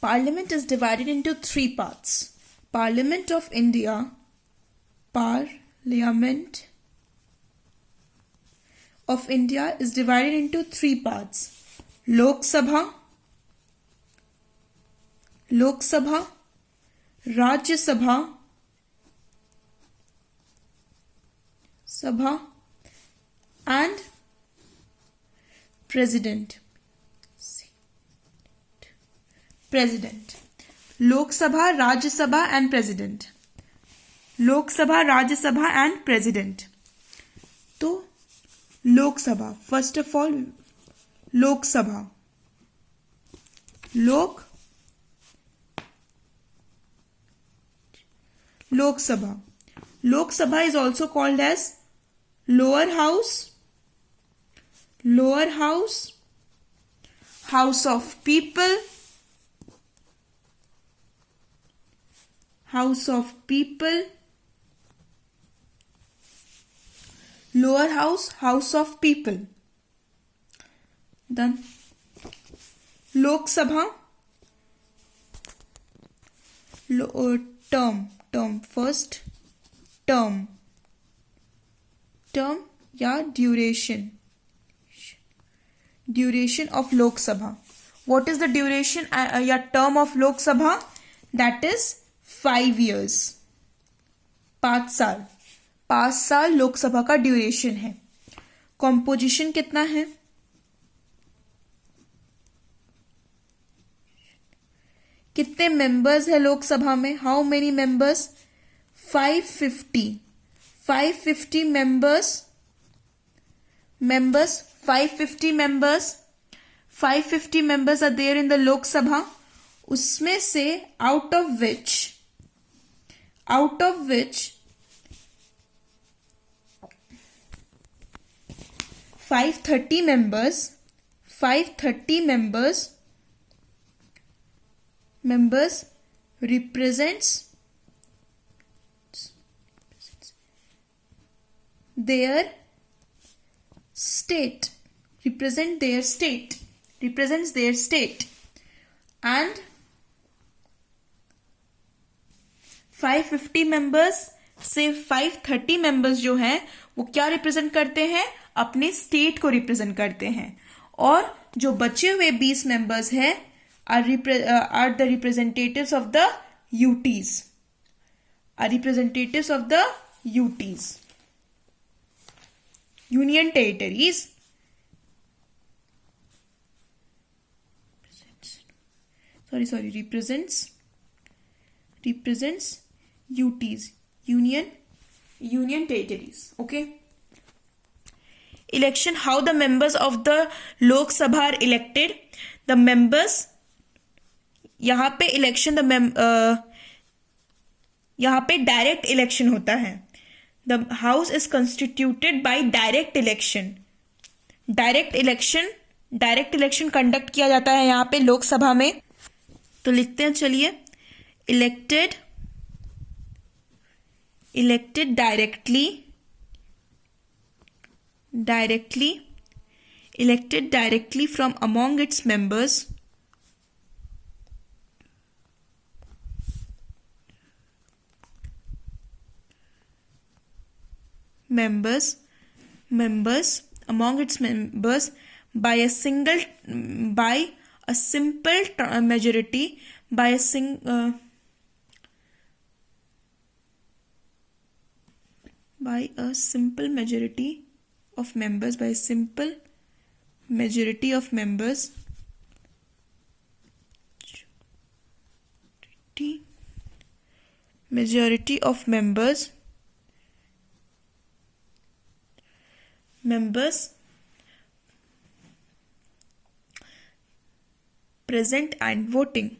Parliament is divided into three parts. Parliament of India, Parliament of India is divided into three parts. Lok Sabha, Rajya Sabha, and President. Lok Sabha, Rajya Sabha and President. Lok Sabha, Rajya Sabha and President. तो लोक सभा, first of all लोक सभा, लोक सभा is also called as lower house, house of people, lower house of people. Then Lok Sabha, term, first term या duration of Lok Sabha. What is the duration या term of Lok Sabha? That is 5 years, 5 साल लोकसभा का duration है. Composition कितना है? कितने members है लोकसभा में? How many members? 550 members. 550 members are there in the Lok Sabha. उसमें से out of which 530 members represents their state, and 550 members से 530 members जो हैं वो क्या रिप्रेजेंट करते हैं? अपने स्टेट को रिप्रेजेंट करते हैं. और जो बचे हुए 20 members हैं are the representatives of the UTs, Union Territories. Represents UTs, Union Territories. Okay. Election, how the members of the Lok Sabha are elected. The members, यहाँ पे इलेक्शन यहाँ पे डायरेक्ट इलेक्शन होता है. The house is constituted by direct election conduct किया जाता है यहाँ पे लोकसभा में. तो लिखते हैं, चलिए. Elected directly from among its members, among its members by a simple majority, by a simple majority of members, present and voting.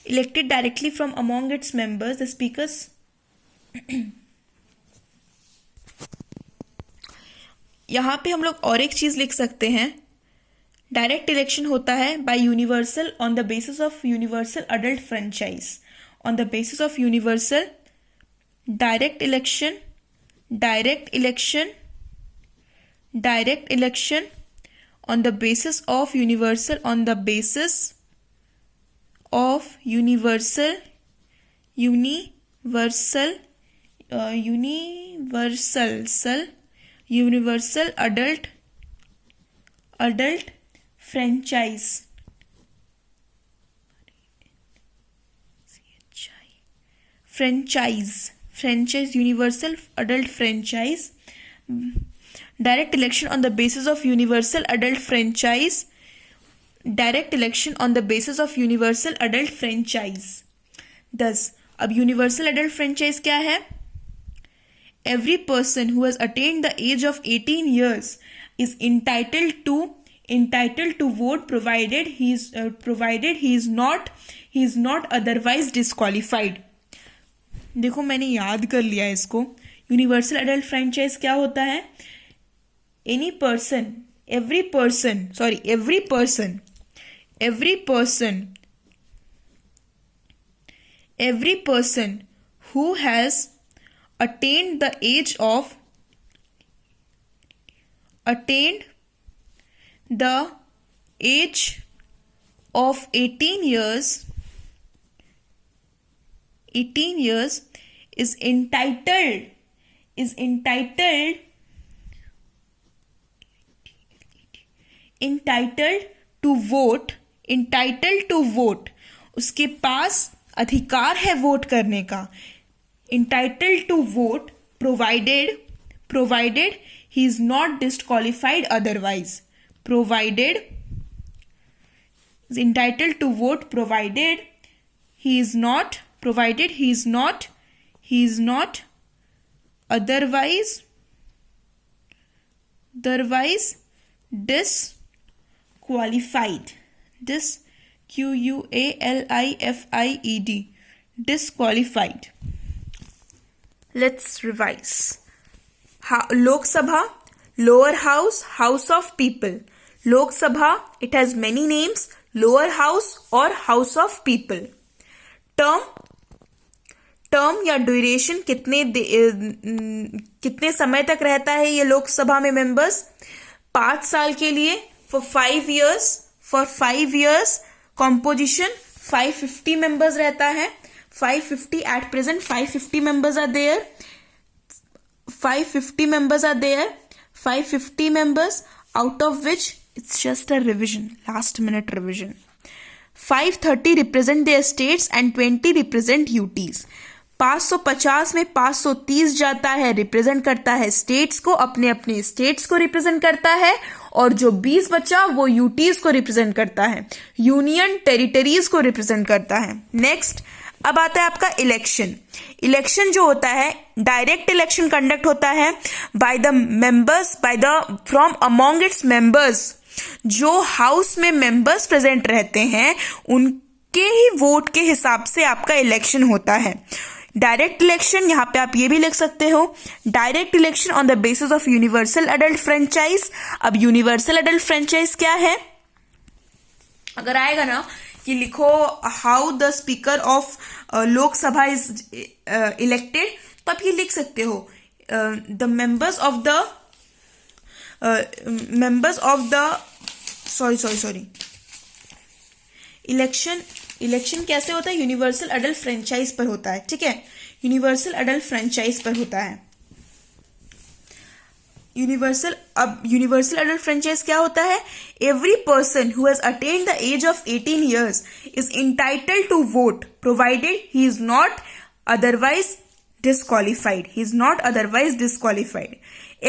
Elected directly from among its members, the speakers यहाँ पे हम लोग और एक चीज लिख सकते हैं. डायरेक्ट इलेक्शन होता है bye universal on the basis of universal adult franchise. On the basis of universal direct election direct election on the basis of universal adult franchise. Universal adult franchise. Direct election on the basis of universal adult franchise. Thus, अब universal adult franchise क्या है? Every person who has attained the age of 18 years is entitled to vote provided he is not otherwise disqualified. देखो मैंने याद कर लिया इसको. Universal adult franchise क्या होता है? every person who has attained the age of 18 years is entitled to vote. उसके पास अधिकार है वोट करने का. entitled to vote provided he is not disqualified otherwise. Entitled to vote provided he is not otherwise disqualified. Disqualified. Let's revise. Lok Sabha, lower house, house of people. Lok Sabha, it has many names, lower house or house of people. Term या duration कितने समय तक रहता है ये लोकसभा में members? 5 साल के लिए. फॉर 5 years कॉम्पोजिशन 550 मेंबर्स रहता है. 550 at present 550 members are there. 550 members out of which it's just a revision, last minute revision. 530 represent their states and 20 represent UTs. 550 में 530 जाता है, रिप्रेजेंट करता है स्टेट्स को, अपने स्टेट्स को रिप्रेजेंट करता है, और जो 20 बचा वो यूटीज को रिप्रेजेंट करता है, यूनियन टेरिटरीज को रिप्रेजेंट करता है. नेक्स्ट अब आता है आपका इलेक्शन जो होता है, डायरेक्ट इलेक्शन कंडक्ट होता है फ्रॉम अमॉन्ग इट्स मेंबर्स. जो हाउस में मेंबर्स प्रेजेंट रहते हैं उनके ही वोट के हिसाब से आपका इलेक्शन होता है. डायरेक्ट इलेक्शन, यहां पे आप ये भी लिख सकते हो, direct election on the basis of universal adult franchise. अब यूनिवर्सल अडल्ट फ्रेंचाइज क्या है? अगर आएगा ना कि लिखो how the speaker of Lok Sabha is elected, तो आप ये लिख सकते हो the members of the sorry election कैसे होता है? यूनिवर्सल अडल्ट फ्रेंचाइज पर होता है. ठीक है, यूनिवर्सल अडल्ट फ्रेंचाइज पर होता है. यूनिवर्सल अडल्ट फ्रेंचाइज क्या होता है? Every person who has attained the age of 18 years is entitled to vote provided he is not otherwise disqualified.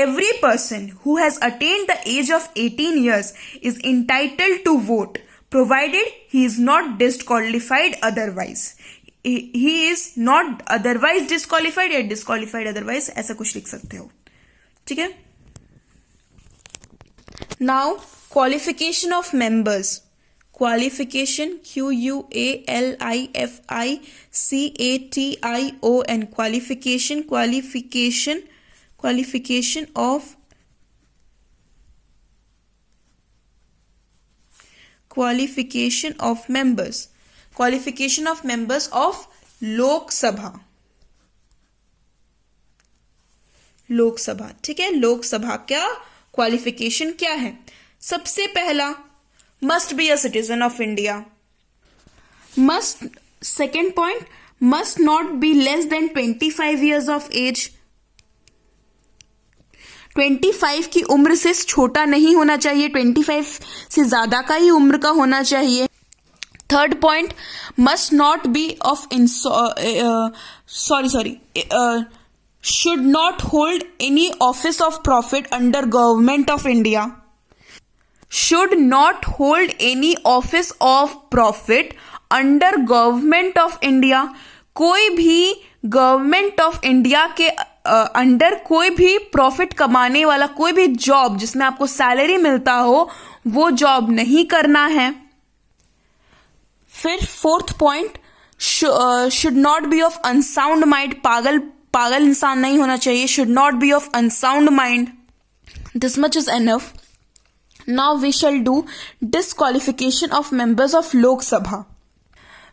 Every person who has attained the age of 18 years is entitled to vote provided he is not disqualified otherwise. He is not otherwise disqualified या disqualified otherwise, ऐसा कुछ लिख सकते हो. ठीक है. Now qualification of members. Qualification, qualification, qualification of members of Lok Sabha. Lok Sabha. ठीक है, लोकसभा क्या क्वालिफिकेशन क्या है? सबसे पहला, must be a citizen of India. Must, second point, must not be less than 25 years of age. 25 की उम्र से छोटा नहीं होना चाहिए, 25 से ज्यादा का ही उम्र का होना चाहिए। Third point, must not be of should not hold any office of profit under government of India. Should not hold any office of profit under government of India. कोई भी गवर्नमेंट ऑफ इंडिया के under कोई भी profit कमाने वाला कोई भी job जिसमें आपको सैलरी मिलता हो वो जॉब नहीं करना है। फिर fourth point, should not be of unsound mind. पागल इंसान नहीं होना चाहिए। Should not be of unsound mind. This much is enough. Now we shall do disqualification of members of Lok Sabha.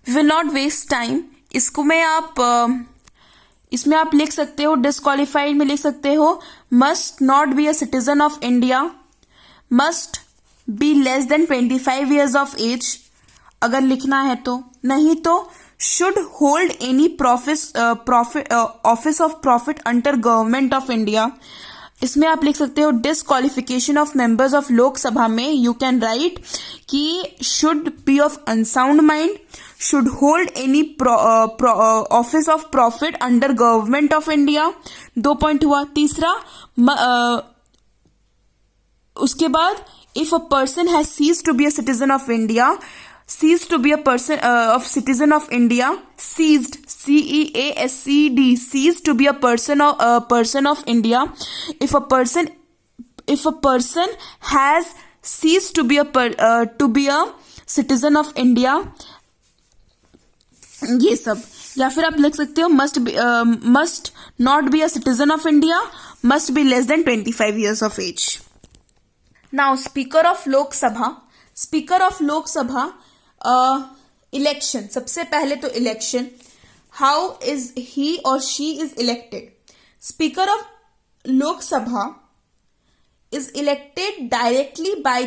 Will not waste time. इसमें आप लिख सकते हो, डिस्क्वालिफाइड में लिख सकते हो, must not be a citizen of India, must be less than 25 years of age अगर लिखना है तो, नहीं तो should hold any office of profit under government of India. इसमें आप लिख सकते हो disqualification of members of Lok Sabha में यू कैन राइट कि should be of unsound mind, should hold any office of profit under government of India. 2 point हुआ। तीसरा, उसके बाद if a person has ceased to be a citizen of India, ceased to be a person of citizen of India, ceased, CEASED, ceased to be a person of India. If a person has ceased to be a citizen of India, ये सब। या फिर आप लिख सकते हो must not be a citizen of India, must be less than 25 years of age. Now speaker of Lok Sabha, speaker of Lok Sabha, election. सबसे पहले तो इलेक्शन, हाउ इज ही और she is elected. Speaker of Lok Sabha is elected directly by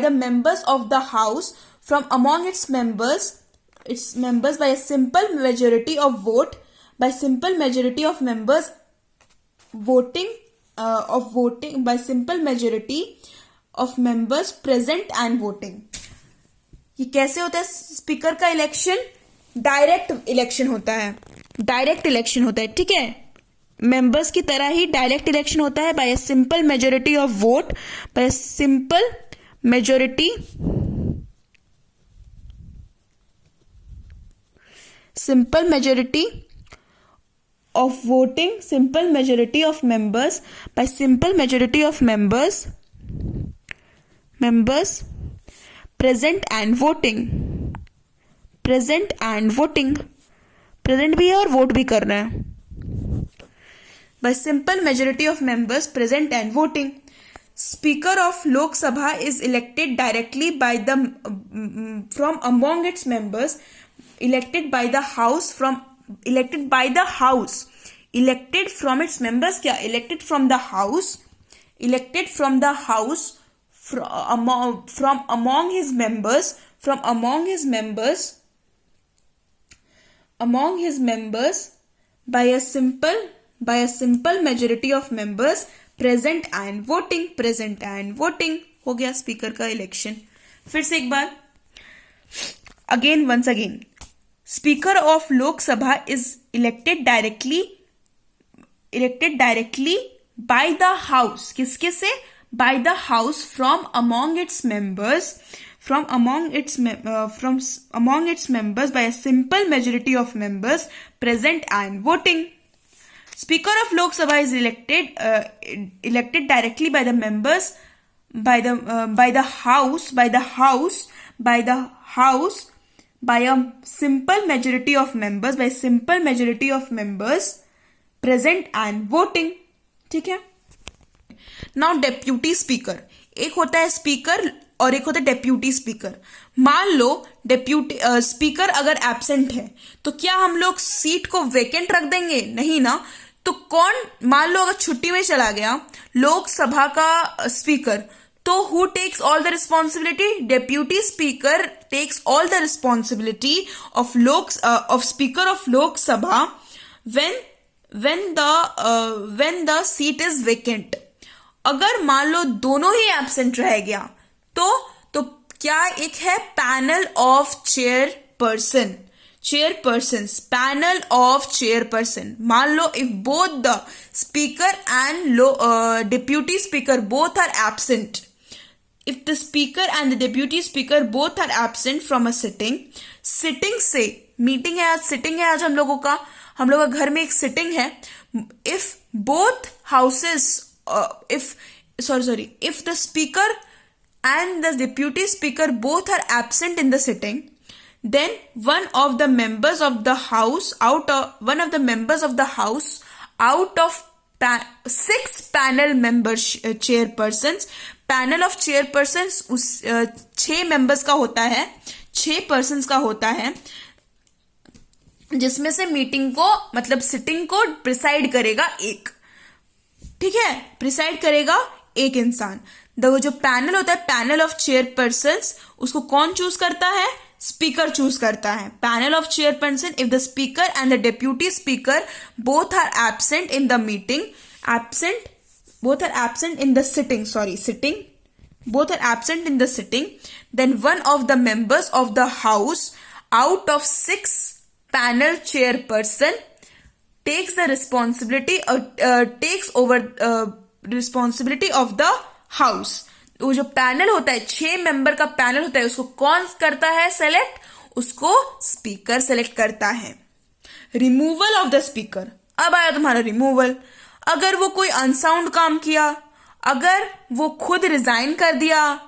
the members of the house from among its members bye simple majority of vote, bye simple majority of members voting by simple majority of members present and voting। ये कैसे होता है speaker का election? Direct election होता है, direct election होता है। ठीक है, मेंबर्स की तरह ही डायरेक्ट इलेक्शन होता है bye simple majority of vote, bye simple majority of voting, simple majority of members, by simple majority of members present and voting, present भी है और वोट भी करना है। by simple majority of members present and voting, speaker of Lok Sabha is elected directly by the from among its members, elected by the house from elected from its members। क्या? elected from the house from among his members by a simple majority of members present and voting हो गया speaker का election. फिर से एक बार, once again, Speaker of Lok Sabha is elected directly by the house। किसके से? by the house from among its members by a simple majority of members present and voting। Speaker of Lok Sabha is elected directly by the members by the house by a simple majority of members present and voting। ठीक है। Now deputy speaker, एक होता है speaker और एक होता है deputy speaker. मान लो डेप्यूटी स्पीकर अगर एब्सेंट है तो क्या हम लोग सीट को वेकेंट रख देंगे? नहीं ना, तो कौन, मान लो अगर छुट्टी में चला गया लोकसभा का स्पीकर, तो who takes all the responsibility? Deputy speaker takes all the responsibility of speaker of Lok Sabha when the seat is vacant. अगर मान लो दोनों ही एब्सेंट रह गया तो क्या एक है panel of chairpersons, panel of chairperson. मान लो if both the speaker and deputy speaker both are absent, if the speaker and the deputy speaker both are absent from a sitting से, मीटिंग है आज, सिटिंग है आज हम लोगों का घर में एक सिटिंग है. if both houses if the speaker and the deputy speaker both are absent in the sitting, then one of the members of the house out of 6 panel members chairpersons, panel of chairpersons उस 6 members का होता है, 6 persons का होता है, जिसमें से meeting को मतलब सिटिंग को प्रिसाइड करेगा एक, ठीक है, प्रिसाइड करेगा एक इंसान. वो जो पैनल होता है, पैनल ऑफ चेयरपर्सन्स, उसको कौन चूज करता है? स्पीकर चूज करता है. Panel of chairperson, if the speaker and the deputy speaker both are absent in the meeting, both are absent in the sitting, both are absent in the sitting, then one of the members of the house out of 6 panel chairperson takes the responsibility takes over responsibility of the house. वो जो panel होता है, 6 member का panel होता है, उसको कौन करता है सेलेक्ट? उसको स्पीकर सेलेक्ट करता है. Removal of the speaker. अब आया तुम्हारा रिमूवल. अगर वो कोई अनसाउंड काम किया, अगर वो खुद रिजाइन कर दिया,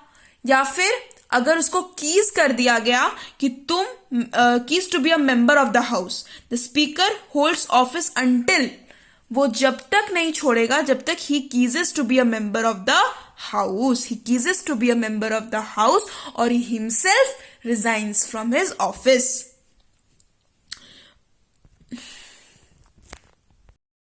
या फिर अगर उसको कीज कर दिया गया कि तुम ceases to be a member of the house, the speaker holds office until, वो जब तक नहीं छोड़ेगा जब तक ही ceases to be a member of the house, or he himself resigns from his office.